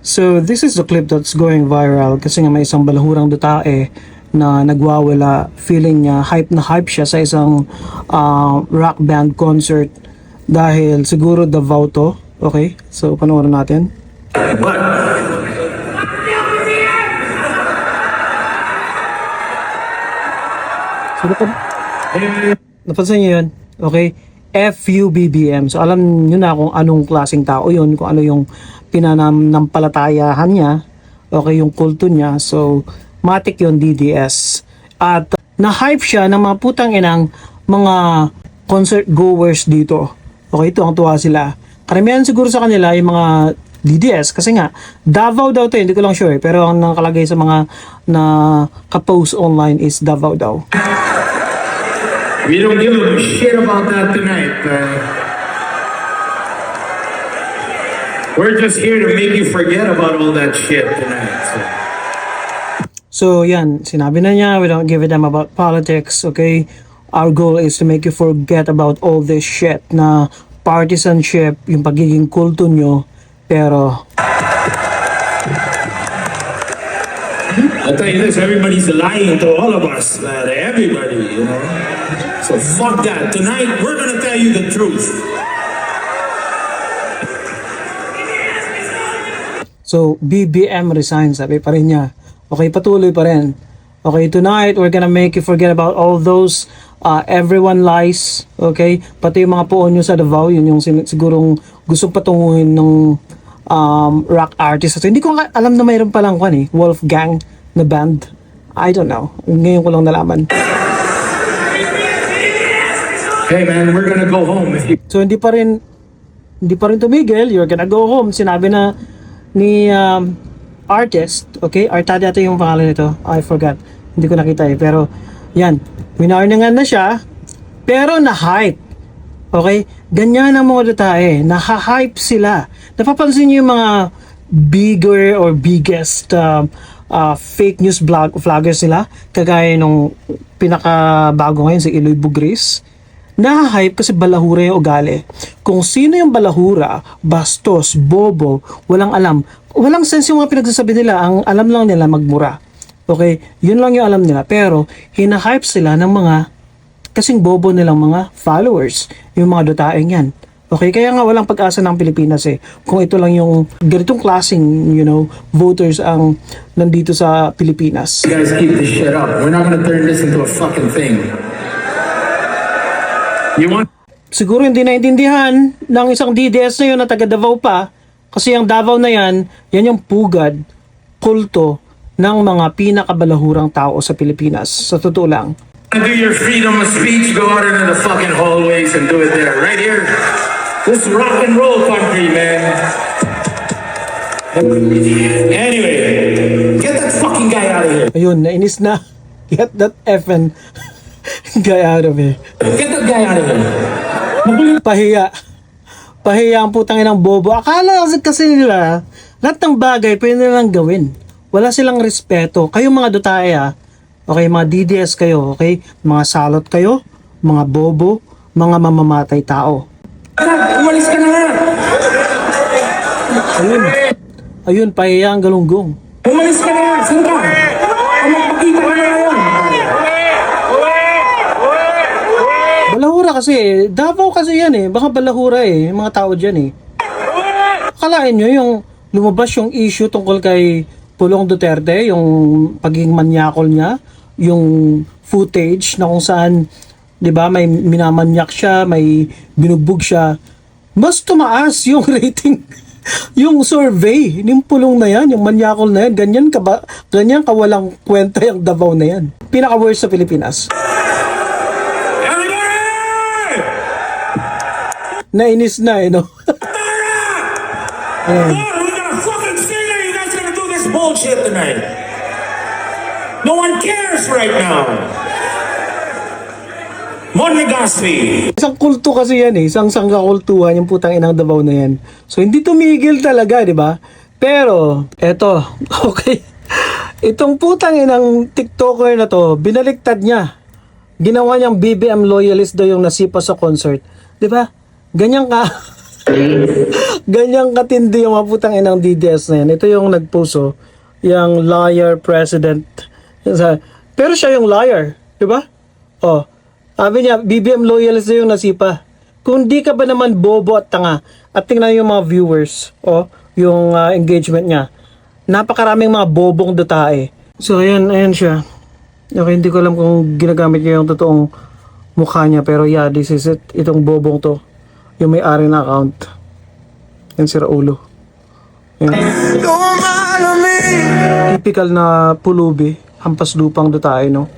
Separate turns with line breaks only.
So this is the clip that's going viral kasi nga may isang balahurang dutae na nagwawala, feeling niya hype na hype siya sa isang rock band concert dahil siguro Davao to. Okay, so panoorin natin.
But
So napansin niyo yun? Okay, FUBBM. So alam niyo na kung anong klaseng tao yun, kung ano yung pinanampalatayahan niya, okay, yung kulto niya. So matik yun, DDS. At na-hype siya ng mga putang inang mga concert goers dito. Okay, tuwang-tuwa sila. Karamihan siguro sa kanila yung mga DDS kasi nga Davao daw to, hindi ko lang sure, pero ang nakalagay sa mga na ka-post online is Davao daw.
we don't give a shit about that tonight. We're just here to make you forget about all that shit tonight.
So yan, sinabi na niya, we don't give a damn about politics, okay? Our goal is to make you forget about all this shit na partisanship, yung pagiging kulto nyo, pero
I'll tell you this, everybody's lying to all of us, man. Everybody, you know. So fuck that. Tonight, we're gonna tell you the truth.
so BBM resigns, sabi pa rin niya. Okay, patuloy pa rin. Okay, tonight we're gonna make you forget about all those everyone lies, okay? Pati yung mga poon nyo sa Davao, yun yung sigurong gustong patunguhin ng rock artist. So, hindi ko alam na mayroon palang Wolfgang na band. I don't know. Ngayon ko lang nalaman.
Hey man, we're gonna go home if you...
So hindi pa rin tumigil. You're gonna go home. Sinabi na ni artist, okay? Artad yata yung pangalan nito. I forgot. Hindi ko nakita eh. Pero yan, winarningan na siya. Pero na-hype. Okay? Ganyan ang mga detahe. Naha-hype sila. Napapansin niyo yung mga bigger or biggest fake news vloggers nila, kagaya nung pinakabago ngayon si Eloy Bugris. Naha-hype kasi balahura yung ugali. Kung sino yung balahura, bastos, bobo, walang alam, walang sense yung mga pinagsasabi nila. Ang alam lang nila magmura. Okay? Yun lang yung alam nila. Pero hina-hype sila ng mga kasing bobo nilang mga followers, yung mga dutaeng yan. Okay, kaya nga walang pag-asa ng Pilipinas eh. Kung ito lang yung ganitong klaseng, voters ang nandito sa Pilipinas.
You guys keep this shit up. We're not gonna turn this into a fucking thing. You want...
Siguro hindi naintindihan ng isang DDS na yun na taga Davao pa, kasi yung Davao na yan yung pugad, kulto ng mga pinakabalahurang tao sa Pilipinas. Sa totoo lang.
Do your freedom of speech, go out into the fucking hallways and do it there. Right here. This rock and roll country, man. Anyway, get that fucking guy out of here.
Ayun, nainis na. Get that effing guy out of here.
Get that guy out of here.
Pahiya. Pahiya ang putang inang bobo. Akala kasi nila, lahat ng bagay pwede nilang gawin. Wala silang respeto. Kayo mga dutae okay, mga DDS kayo, okay? Mga salot kayo, mga bobo, mga mamamatay tao.
Umalis ka na nga!
Ayun, pahiya ang galunggong.
Umalis ka na nga! Saan ka? Magpakita ka na ngayon!
Balahura kasi Davao kasi yan baka balahura yung mga tao dyan Akalain nyo yung lumabas yung issue tungkol kay Pulong Duterte, yung pagiging manyakol niya, yung footage na kung saan, di ba, may minamanyak siya, may binugbog siya. Mas tumaas yung rating, yung survey, yung Pulong na yan, yung manyakol na yan, ganyan kawalang kwenta yung Davao na yan. Pinaka-worst sa Pilipinas. Nainis na no?
Bullshit tonight. No one cares right now. Monegaspi.
Isang kulto kasi yan isang sangkakultuhan yung putang inang Davao na yan. So hindi tumigil talaga, di ba? Pero eto, okay. Itong putang inang TikToker na to, binaliktad niya. Ginawa niyang BBM loyalist daw yung nasipa sa concert. Di ba? Ganyan ka. Ganyang katindi yung mga putang inang DDS na yan. Ito yung nag-post, oh. Yung liar president. Pero siya yung liar. Diba? Oh. Sabi niya, BBM loyalist na yung nasipa. Kung di ka ba naman bobo at tanga, at tingnan yung mga viewers, oh, yung engagement niya. Napakaraming mga bobong dutae. So, ayan siya. Okay, hindi ko alam kung ginagamit niya yung totoong mukha niya. Pero yeah, this is it. Itong bobong to. Yung may-ari na account. Yan si Raulo. Yan. Typical na pulubi. Hampas lupang dutae, no?